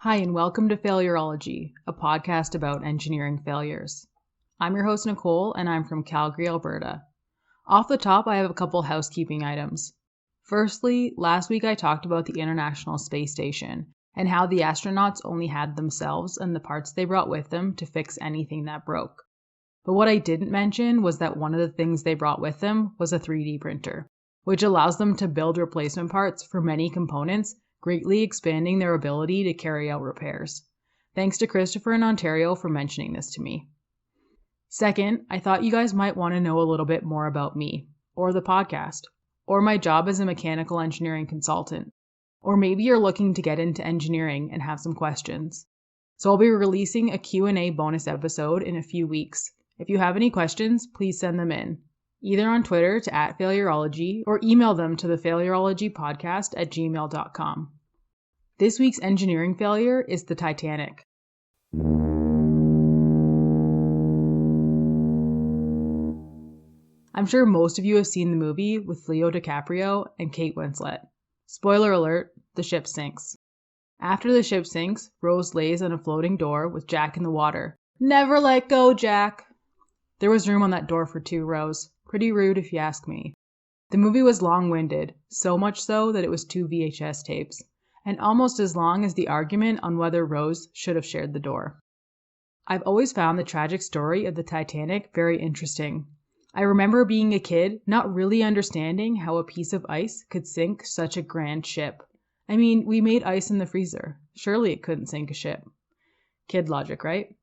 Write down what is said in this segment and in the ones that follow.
Hi, and welcome to Failurology, a podcast about engineering failures. I'm your host, Nicole, and I'm from Calgary, Alberta. Off the top, I have a couple housekeeping items. Firstly, last week I talked about the International Space Station and how the astronauts only had themselves and the parts they brought with them to fix anything that broke. But what I didn't mention was that one of the things they brought with them was a 3D printer, which allows them to build replacement parts for many components, greatly expanding their ability to carry out repairs. Thanks to Christopher in Ontario for mentioning this to me. Second, I thought you guys might want to know a little bit more about me, or the podcast, or my job as a mechanical engineering consultant, or maybe you're looking to get into engineering and have some questions. So I'll be releasing a Q&A bonus episode in a few weeks. If you have any questions, please send them in, either on Twitter to @Failurology or email them to thefailurologypodcast@gmail.com. This week's engineering failure is the Titanic. I'm sure most of you have seen the movie with Leo DiCaprio and Kate Winslet. Spoiler alert, the ship sinks. After the ship sinks, Rose lays on a floating door with Jack in the water. Never let go, Jack! There was room on that door for two, Rose. Pretty rude if you ask me. The movie was long-winded, so much so that it was 2 VHS tapes, and almost as long as the argument on whether Rose should have shared the door. I've always found the tragic story of the Titanic very interesting. I remember being a kid, not really understanding how a piece of ice could sink such a grand ship. I mean, we made ice in the freezer. Surely it couldn't sink a ship. Kid logic, right?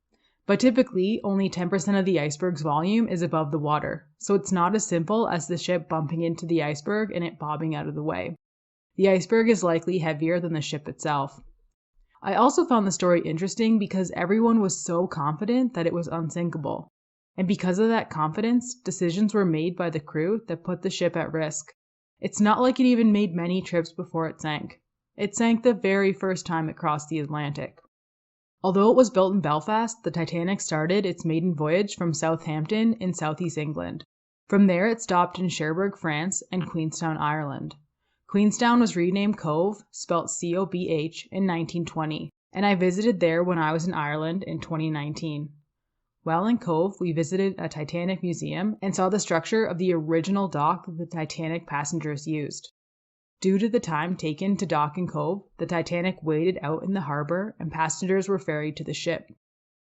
But typically, only 10% of the iceberg's volume is above the water, so it's not as simple as the ship bumping into the iceberg and it bobbing out of the way. The iceberg is likely heavier than the ship itself. I also found the story interesting because everyone was so confident that it was unsinkable. And because of that confidence, decisions were made by the crew that put the ship at risk. It's not like it even made many trips before it sank. It sank the very first time it crossed the Atlantic. Although it was built in Belfast, the Titanic started its maiden voyage from Southampton in southeast England. From there, it stopped in Cherbourg, France, and Queenstown, Ireland. Queenstown was renamed Cove, spelt C-O-B-H, in 1920, and I visited there when I was in Ireland in 2019. While in Cove, we visited a Titanic museum and saw the structure of the original dock that the Titanic passengers used. Due to the time taken to dock in Cove, the Titanic waited out in the harbor and passengers were ferried to the ship.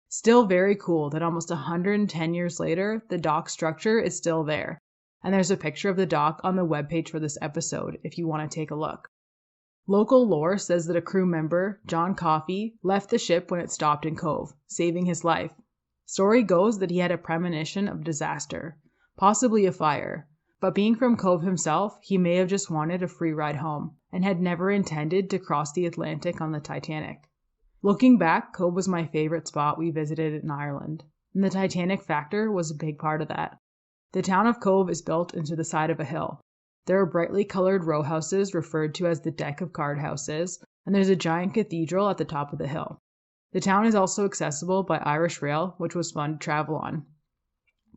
Still very cool that almost 110 years later, the dock structure is still there. And there's a picture of the dock on the webpage for this episode if you want to take a look. Local lore says that a crew member, John Coffey, left the ship when it stopped in Cove, saving his life. Story goes that he had a premonition of disaster, possibly a fire. But being from Cove himself, he may have just wanted a free ride home and had never intended to cross the Atlantic on the Titanic. Looking back, Cove was my favorite spot we visited in Ireland, and the Titanic factor was a big part of that. The town of Cove is built into the side of a hill. There are brightly colored row houses referred to as the deck of card houses, and there's a giant cathedral at the top of the hill. The town is also accessible by Irish Rail, which was fun to travel on.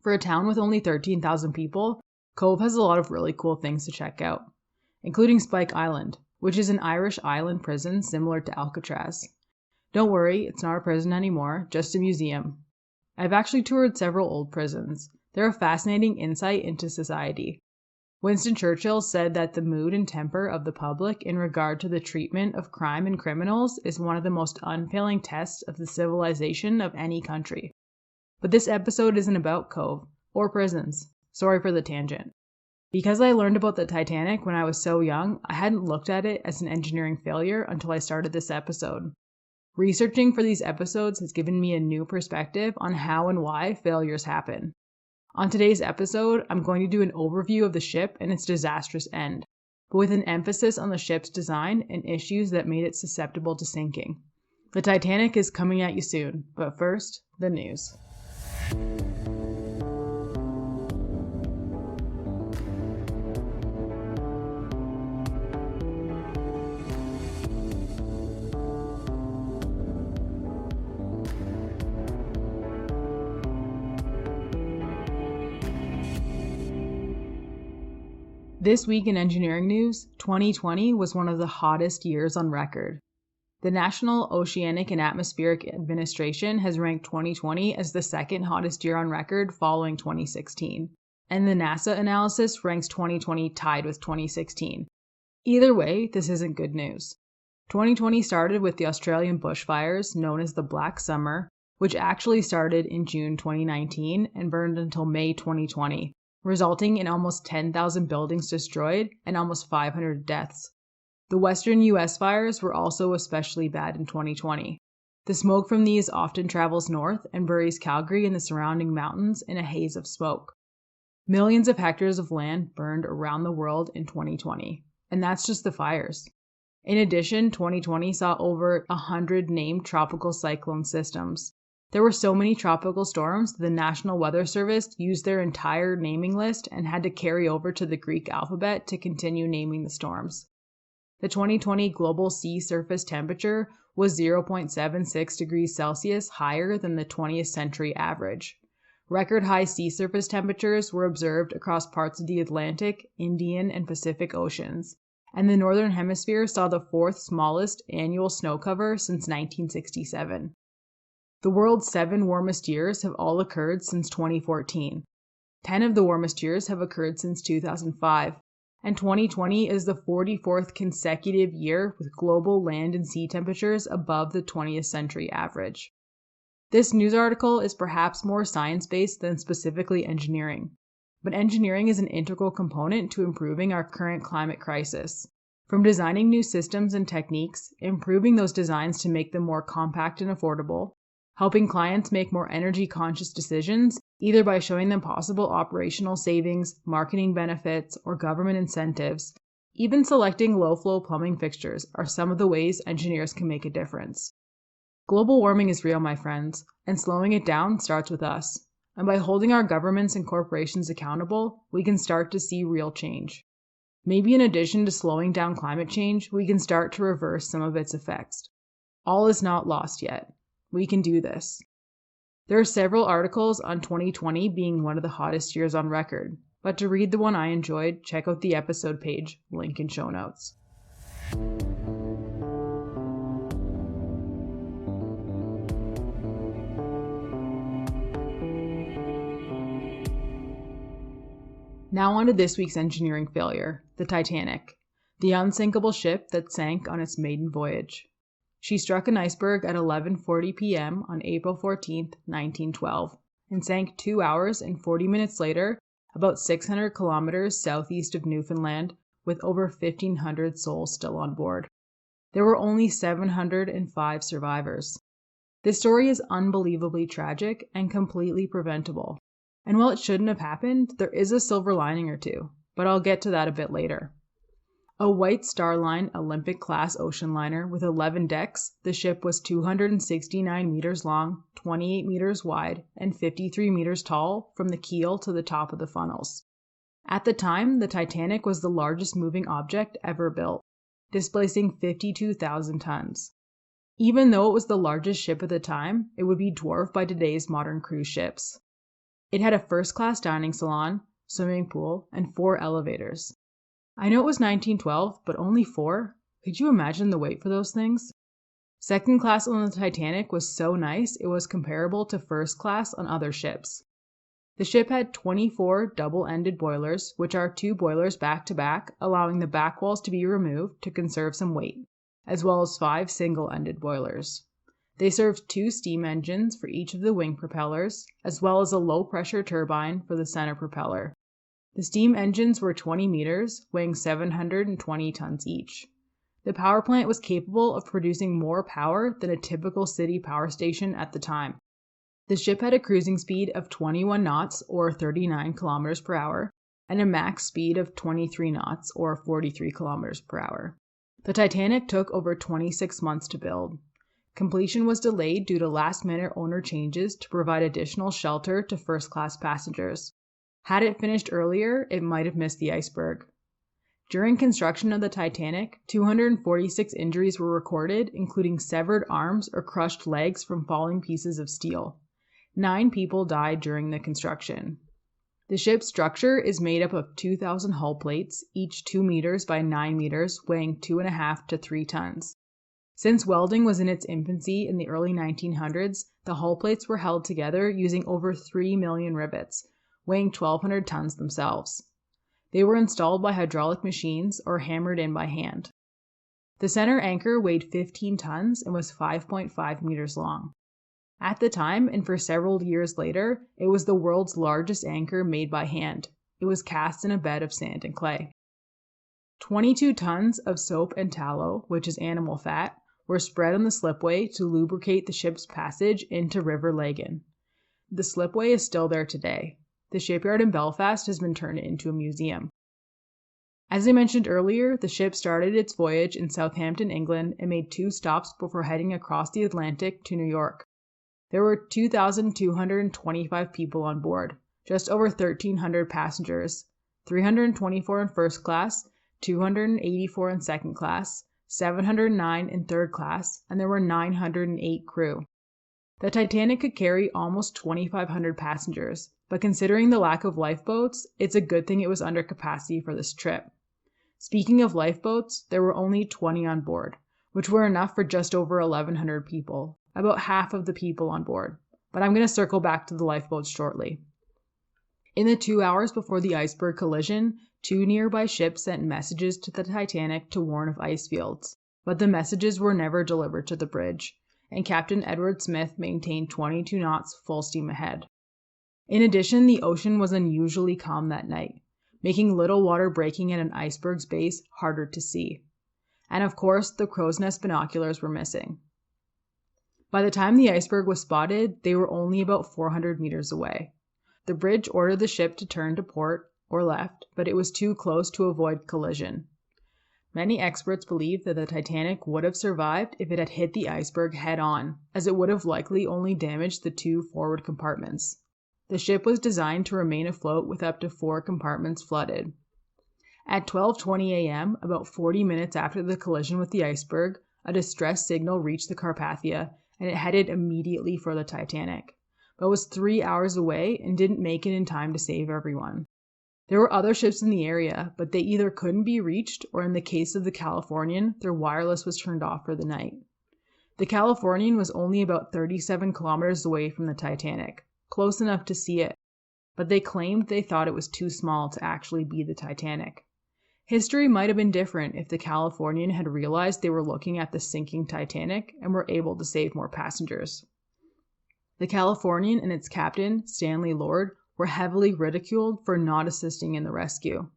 For a town with only 13,000 people, Cove has a lot of really cool things to check out, including Spike Island, which is an Irish island prison similar to Alcatraz. Don't worry, it's not a prison anymore, just a museum. I've actually toured several old prisons. They're a fascinating insight into society. Winston Churchill said that the mood and temper of the public in regard to the treatment of crime and criminals is one of the most unfailing tests of the civilization of any country. But this episode isn't about Cove or prisons. Sorry for the tangent. Because I learned about the Titanic when I was so young, I hadn't looked at it as an engineering failure until I started this episode. Researching for these episodes has given me a new perspective on how and why failures happen. On today's episode, I'm going to do an overview of the ship and its disastrous end, but with an emphasis on the ship's design and issues that made it susceptible to sinking. The Titanic is coming at you soon, but first, the news. This week in engineering news, 2020 was one of the hottest years on record. The National Oceanic and Atmospheric Administration has ranked 2020 as the second hottest year on record following 2016, and the NASA analysis ranks 2020 tied with 2016. Either way, this isn't good news. 2020 started with the Australian bushfires known as the Black Summer, which actually started in June 2019 and burned until May 2020, resulting in almost 10,000 buildings destroyed and almost 500 deaths. The western US fires were also especially bad in 2020. The smoke from these often travels north and buries Calgary and the surrounding mountains in a haze of smoke. Millions of hectares of land burned around the world in 2020, and that's just the fires. In addition, 2020 saw over 100 named tropical cyclone systems. There were so many tropical storms that the National Weather Service used their entire naming list and had to carry over to the Greek alphabet to continue naming the storms. The 2020 global sea surface temperature was 0.76 degrees Celsius higher than the 20th century average. Record high sea surface temperatures were observed across parts of the Atlantic, Indian, and Pacific Oceans, and the Northern Hemisphere saw the fourth smallest annual snow cover since 1967. The world's 7 warmest years have all occurred since 2014. 10 of the warmest years have occurred since 2005. And 2020 is the 44th consecutive year with global land and sea temperatures above the 20th century average. This news article is perhaps more science-based than specifically engineering, but engineering is an integral component to improving our current climate crisis. From designing new systems and techniques, improving those designs to make them more compact and affordable, helping clients make more energy-conscious decisions, either by showing them possible operational savings, marketing benefits, or government incentives. Even selecting low-flow plumbing fixtures are some of the ways engineers can make a difference. Global warming is real, my friends, and slowing it down starts with us. And by holding our governments and corporations accountable, we can start to see real change. Maybe in addition to slowing down climate change, we can start to reverse some of its effects. All is not lost yet. We can do this. There are several articles on 2020 being one of the hottest years on record, but to read the one I enjoyed, check out the episode page, link in show notes. Now on to this week's engineering failure, the Titanic, the unsinkable ship that sank on its maiden voyage. She struck an iceberg at 11:40 p.m. on April 14, 1912, and sank 2 hours and 40 minutes later, about 600 kilometers southeast of Newfoundland, with over 1,500 souls still on board. There were only 705 survivors. This story is unbelievably tragic and completely preventable. And while it shouldn't have happened, there is a silver lining or two, but I'll get to that a bit later. A White Star Line Olympic-class ocean liner with 11 decks, the ship was 269 meters long, 28 meters wide, and 53 meters tall from the keel to the top of the funnels. At the time, the Titanic was the largest moving object ever built, displacing 52,000 tons. Even though it was the largest ship at the time, it would be dwarfed by today's modern cruise ships. It had a first-class dining salon, swimming pool, and 4 elevators. I know it was 1912, but only 4? Could you imagine the wait for those things? Second class on the Titanic was so nice it was comparable to first class on other ships. The ship had 24 double-ended boilers, which are 2 boilers back to back, allowing the back walls to be removed to conserve some weight, as well as 5 single-ended boilers. They served 2 steam engines for each of the wing propellers, as well as a low-pressure turbine for the center propeller. The steam engines were 20 meters, weighing 720 tons each. The power plant was capable of producing more power than a typical city power station at the time. The ship had a cruising speed of 21 knots, or 39 kilometers per hour, and a max speed of 23 knots, or 43 kilometers per hour. The Titanic took over 26 months to build. Completion was delayed due to last-minute owner changes to provide additional shelter to first-class passengers. Had it finished earlier, it might have missed the iceberg. During construction of the Titanic, 246 injuries were recorded, including severed arms or crushed legs from falling pieces of steel. 9 people died during the construction. The ship's structure is made up of 2,000 hull plates, each 2 meters by 9 meters, weighing 2.5 to 3 tons. Since welding was in its infancy in the early 1900s, the hull plates were held together using over 3 million rivets, weighing 1,200 tons themselves. They were installed by hydraulic machines or hammered in by hand. The center anchor weighed 15 tons and was 5.5 meters long. At the time, and for several years later, it was the world's largest anchor made by hand. It was cast in a bed of sand and clay. 22 tons of soap and tallow, which is animal fat, were spread on the slipway to lubricate the ship's passage into River Lagan. The slipway is still there today. The shipyard in Belfast has been turned into a museum. As I mentioned earlier, the ship started its voyage in Southampton, England, and made 2 stops before heading across the Atlantic to New York. There were 2,225 people on board, just over 1,300 passengers, 324 in first class, 284 in second class, 709 in third class, and there were 908 crew. The Titanic could carry almost 2,500 passengers, but considering the lack of lifeboats, it's a good thing it was under capacity for this trip. Speaking of lifeboats, there were only 20 on board, which were enough for just over 1,100 people, about half of the people on board, but I'm going to circle back to the lifeboats shortly. In the 2 hours before the iceberg collision, 2 nearby ships sent messages to the Titanic to warn of ice fields, but the messages were never delivered to the bridge, and Captain Edward Smith maintained 22 knots full steam ahead. In addition, the ocean was unusually calm that night, making little water breaking at an iceberg's base harder to see. And of course, the crow's nest binoculars were missing. By the time the iceberg was spotted, they were only about 400 meters away. The bridge ordered the ship to turn to port or left, but it was too close to avoid collision. Many experts believe that the Titanic would have survived if it had hit the iceberg head-on, as it would have likely only damaged the 2 forward compartments. The ship was designed to remain afloat with up to 4 compartments flooded. At 12:20 a.m., about 40 minutes after the collision with the iceberg, a distress signal reached the Carpathia, and it headed immediately for the Titanic, but was 3 hours away and didn't make it in time to save everyone. There were other ships in the area, but they either couldn't be reached, or in the case of the Californian, their wireless was turned off for the night. The Californian was only about 37 kilometers away from the Titanic, close enough to see it, but they claimed they thought it was too small to actually be the Titanic. History might have been different if the Californian had realized they were looking at the sinking Titanic and were able to save more passengers. The Californian and its captain, Stanley Lord, were heavily ridiculed for not assisting in the rescue.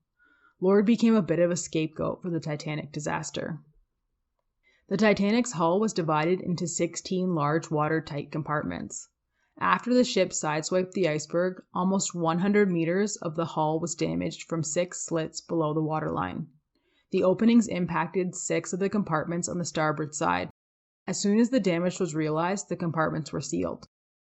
Lord became a bit of a scapegoat for the Titanic disaster. The Titanic's hull was divided into 16 large watertight compartments. After the ship sideswiped the iceberg, almost 100 meters of the hull was damaged from 6 slits below the waterline. The openings impacted 6 of the compartments on the starboard side. As soon as the damage was realized, the compartments were sealed.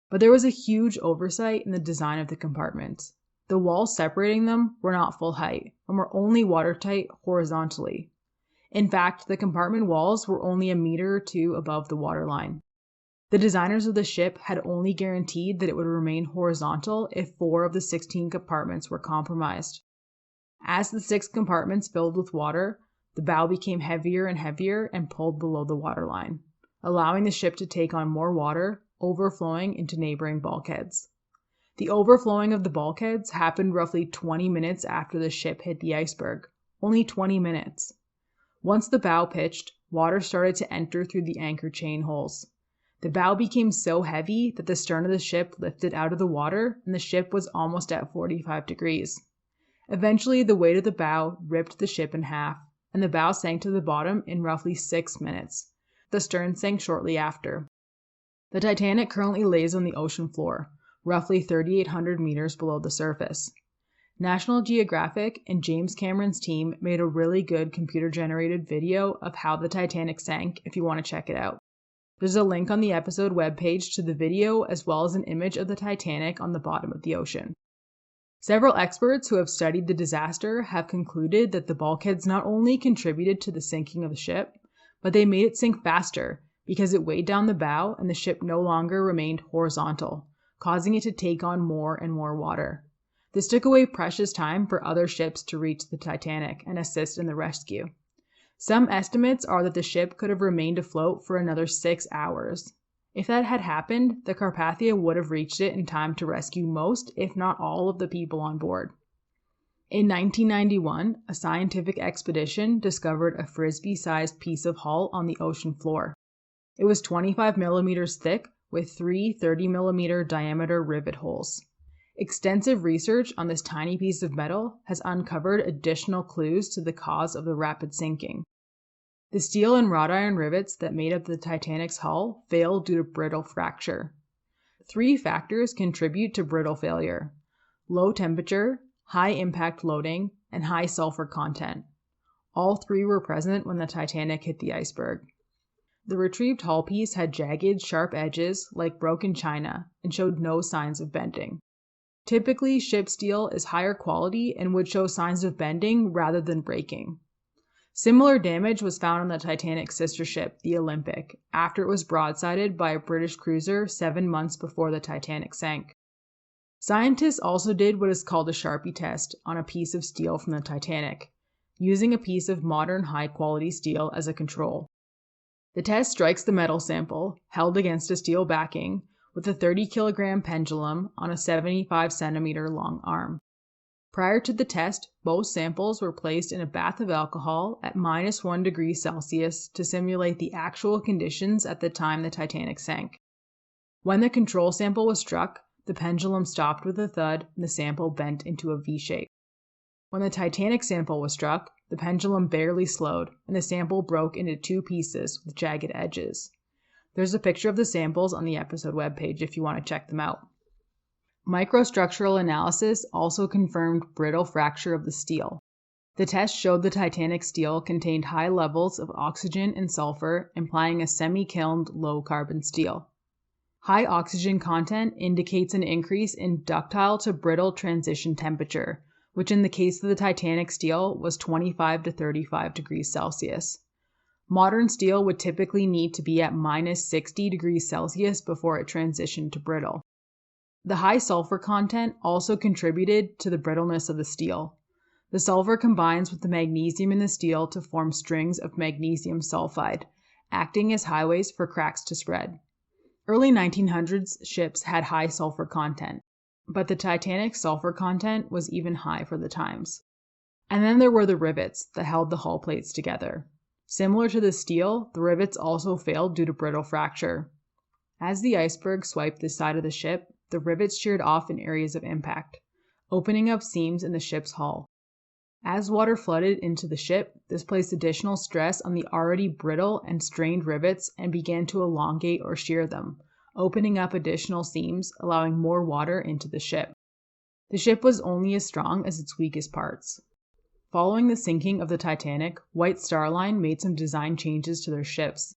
But there was a huge oversight in the design of the compartments. The walls separating them were not full height and were only watertight horizontally. In fact, the compartment walls were only a meter or 2 above the waterline. The designers of the ship had only guaranteed that it would remain horizontal if 4 of the 16 compartments were compromised. As the 6 compartments filled with water, the bow became heavier and heavier and pulled below the waterline, allowing the ship to take on more water, overflowing into neighboring bulkheads. The overflowing of the bulkheads happened roughly 20 minutes after the ship hit the iceberg. Only 20 minutes. Once the bow pitched, water started to enter through the anchor chain holes. The bow became so heavy that the stern of the ship lifted out of the water and the ship was almost at 45 degrees. Eventually, the weight of the bow ripped the ship in half, and the bow sank to the bottom in roughly 6 minutes. The stern sank shortly after. The Titanic currently lays on the ocean floor, roughly 3,800 meters below the surface. National Geographic and James Cameron's team made a really good computer-generated video of how the Titanic sank if you want to check it out. There's a link on the episode webpage to the video as well as an image of the Titanic on the bottom of the ocean. Several experts who have studied the disaster have concluded that the bulkheads not only contributed to the sinking of the ship, but they made it sink faster because it weighed down the bow and the ship no longer remained horizontal, causing it to take on more and more water. This took away precious time for other ships to reach the Titanic and assist in the rescue. Some estimates are that the ship could have remained afloat for another 6 hours. If that had happened, the Carpathia would have reached it in time to rescue most, if not all, of the people on board. In 1991, a scientific expedition discovered a frisbee-sized piece of hull on the ocean floor. It was 25 millimeters thick with 3 30-millimeter diameter rivet holes. Extensive research on this tiny piece of metal has uncovered additional clues to the cause of the rapid sinking. The steel and wrought iron rivets that made up the Titanic's hull failed due to brittle fracture. 3 factors contribute to brittle failure: low temperature, high impact loading, and high sulfur content. All 3 were present when the Titanic hit the iceberg. The retrieved hull piece had jagged, sharp edges like broken china and showed no signs of bending. Typically, ship steel is higher quality and would show signs of bending rather than breaking. Similar damage was found on the Titanic's sister ship, the Olympic, after it was broadsided by a British cruiser 7 months before the Titanic sank. Scientists also did what is called a Sharpie test on a piece of steel from the Titanic, using a piece of modern high-quality steel as a control. The test strikes the metal sample, held against a steel backing, with a 30-kilogram pendulum on a 75-centimeter long arm. Prior to the test, both samples were placed in a bath of alcohol at -1 degree Celsius to simulate the actual conditions at the time the Titanic sank. When the control sample was struck, the pendulum stopped with a thud and the sample bent into a V shape. When the Titanic sample was struck, the pendulum barely slowed and the sample broke into 2 pieces with jagged edges. There's a picture of the samples on the episode webpage if you want to check them out. Microstructural analysis also confirmed brittle fracture of the steel. The test showed the Titanic steel contained high levels of oxygen and sulfur, implying a semi-kilned low-carbon steel. High oxygen content indicates an increase in ductile to brittle transition temperature, which in the case of the Titanic steel was 25 to 35 degrees Celsius. Modern steel would typically need to be at -60 degrees Celsius before it transitioned to brittle. The high sulfur content also contributed to the brittleness of the steel. The sulfur combines with the magnesium in the steel to form strings of magnesium sulfide, acting as highways for cracks to spread. Early 1900s ships had high sulfur content, but the Titanic's sulfur content was even high for the times. And then there were the rivets that held the hull plates together. Similar to the steel, the rivets also failed due to brittle fracture. As the iceberg swiped the side of the ship, the rivets sheared off in areas of impact, opening up seams in the ship's hull. As water flooded into the ship, this placed additional stress on the already brittle and strained rivets and began to elongate or shear them, opening up additional seams, allowing more water into the ship. The ship was only as strong as its weakest parts. Following the sinking of the Titanic, White Star Line made some design changes to their ships.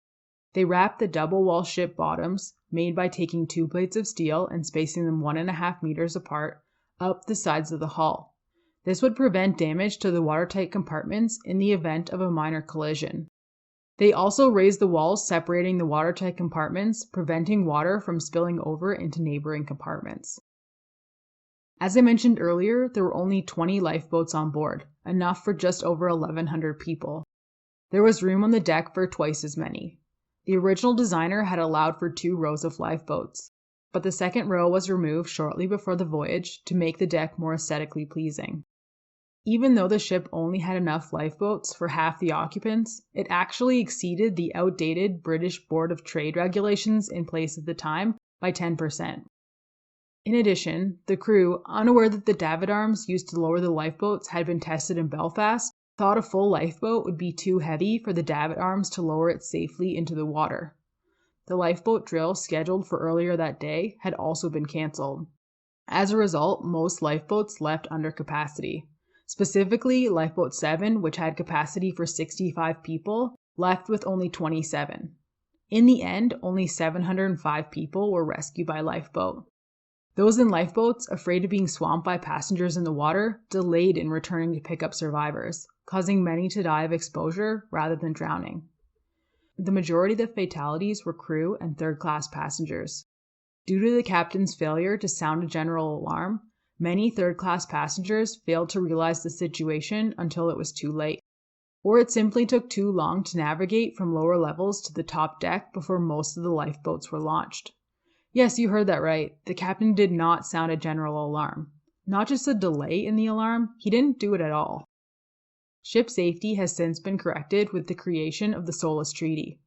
They wrapped the double-wall ship bottoms, made by taking 2 plates of steel and spacing them 1.5 meters apart, up the sides of the hull. This would prevent damage to the watertight compartments in the event of a minor collision. They also raised the walls separating the watertight compartments, preventing water from spilling over into neighboring compartments. As I mentioned earlier, there were only 20 lifeboats on board, enough for just over 1,100 people. There was room on the deck for twice as many. The original designer had allowed for 2 rows of lifeboats, but the second row was removed shortly before the voyage to make the deck more aesthetically pleasing. Even though the ship only had enough lifeboats for half the occupants, it actually exceeded the outdated British Board of Trade regulations in place at the time by 10%. In addition, the crew, unaware that the davit arms used to lower the lifeboats had been tested in Belfast, thought a full lifeboat would be too heavy for the davit arms to lower it safely into the water. The lifeboat drill scheduled for earlier that day had also been cancelled. As a result, most lifeboats left under capacity. Specifically, Lifeboat 7, which had capacity for 65 people, left with only 27. In the end, only 705 people were rescued by lifeboat. Those in lifeboats, afraid of being swamped by passengers in the water, delayed in returning to pick up survivors, causing many to die of exposure rather than drowning. The majority of the fatalities were crew and third-class passengers. Due to the captain's failure to sound a general alarm, many third-class passengers failed to realize the situation until it was too late. or it simply took too long to navigate from lower levels to the top deck before most of the lifeboats were launched. Yes, you heard that right. The captain did not sound a general alarm. Not just a delay in the alarm, he didn't do it at all. Ship safety has since been corrected with the creation of the SOLAS Treaty,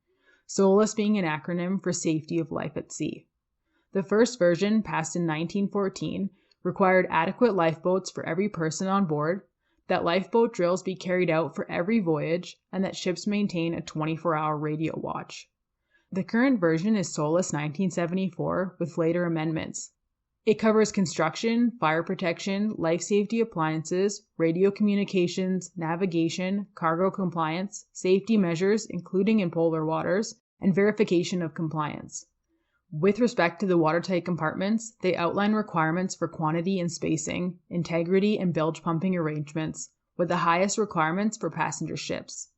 SOLAS being an acronym for Safety of Life at Sea. The first version, passed in 1914, required adequate lifeboats for every person on board, that lifeboat drills be carried out for every voyage, and that ships maintain a 24-hour radio watch. The current version is SOLAS 1974 with later amendments. It covers construction, fire protection, life safety appliances, radio communications, navigation, cargo compliance, safety measures, including in polar waters, and verification of compliance. With respect to the watertight compartments, they outline requirements for quantity and spacing, integrity and bilge pumping arrangements, with the highest requirements for passenger ships.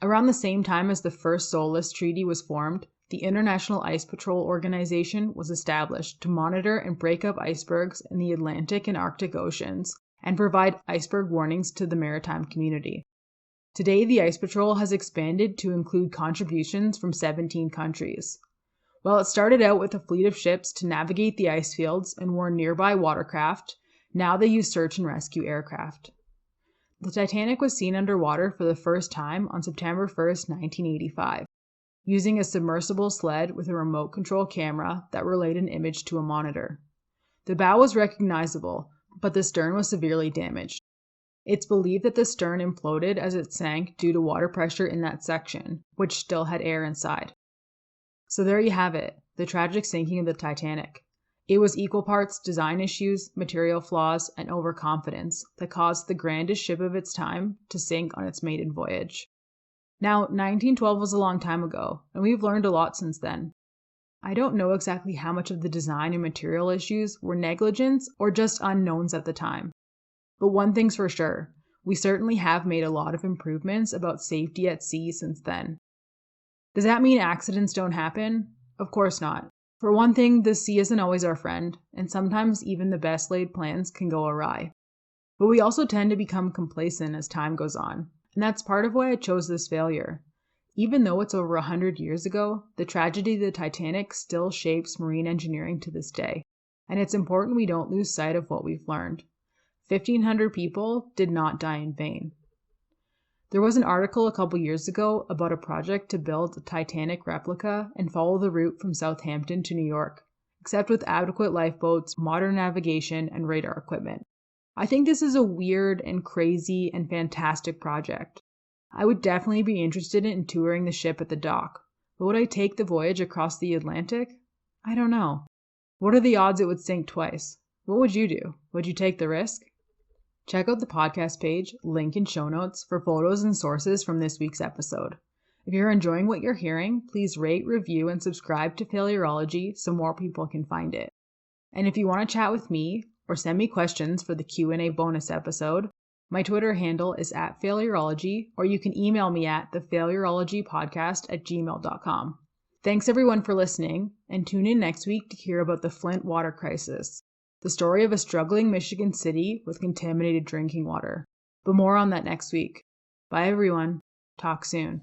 Around the same time as the first SOLAS treaty was formed, the International Ice Patrol Organization was established to monitor and break up icebergs in the Atlantic and Arctic Oceans and provide iceberg warnings to the maritime community. Today, the Ice Patrol has expanded to include contributions from 17 countries. While it started out with a fleet of ships to navigate the ice fields and warn nearby watercraft, now they use search and rescue aircraft. The Titanic was seen underwater for the first time on September 1, 1985. Using a submersible sled with a remote control camera that relayed an image to a monitor. The bow was recognizable, but the stern was severely damaged. It's believed that the stern imploded as it sank due to water pressure in that section, which still had air inside. So there you have it, the tragic sinking of the Titanic. It was equal parts design issues, material flaws, and overconfidence that caused the grandest ship of its time to sink on its maiden voyage. Now, 1912 was a long time ago, and we've learned a lot since then. I don't know exactly how much of the design and material issues were negligence or just unknowns at the time. But one thing's for sure, we certainly have made a lot of improvements about safety at sea since then. Does that mean accidents don't happen? Of course not. For one thing, the sea isn't always our friend, and sometimes even the best laid plans can go awry. But we also tend to become complacent as time goes on. And that's part of why I chose this failure. Even though it's over 100 years ago, the tragedy of the Titanic still shapes marine engineering to this day. And it's important we don't lose sight of what we've learned. 1,500 people did not die in vain. There was an article a couple years ago about a project to build a Titanic replica and follow the route from Southampton to New York, except with adequate lifeboats, modern navigation, and radar equipment. I think this is a weird and crazy and fantastic project. I would definitely be interested in touring the ship at the dock, but would I take the voyage across the Atlantic? I don't know. What are the odds it would sink twice? What would you do? Would you take the risk? Check out the podcast page, link in show notes, for photos and sources from this week's episode. If you're enjoying what you're hearing, please rate, review, and subscribe to Failurology so more people can find it. And if you want to chat with me, or send me questions for the Q&A bonus episode, my Twitter handle is @Failurology, or you can email me at thefailurologypodcast@gmail.com. Thanks everyone for listening, and tune in next week to hear about the Flint water crisis, the story of a struggling Michigan city with contaminated drinking water. But more on that next week. Bye everyone. Talk soon.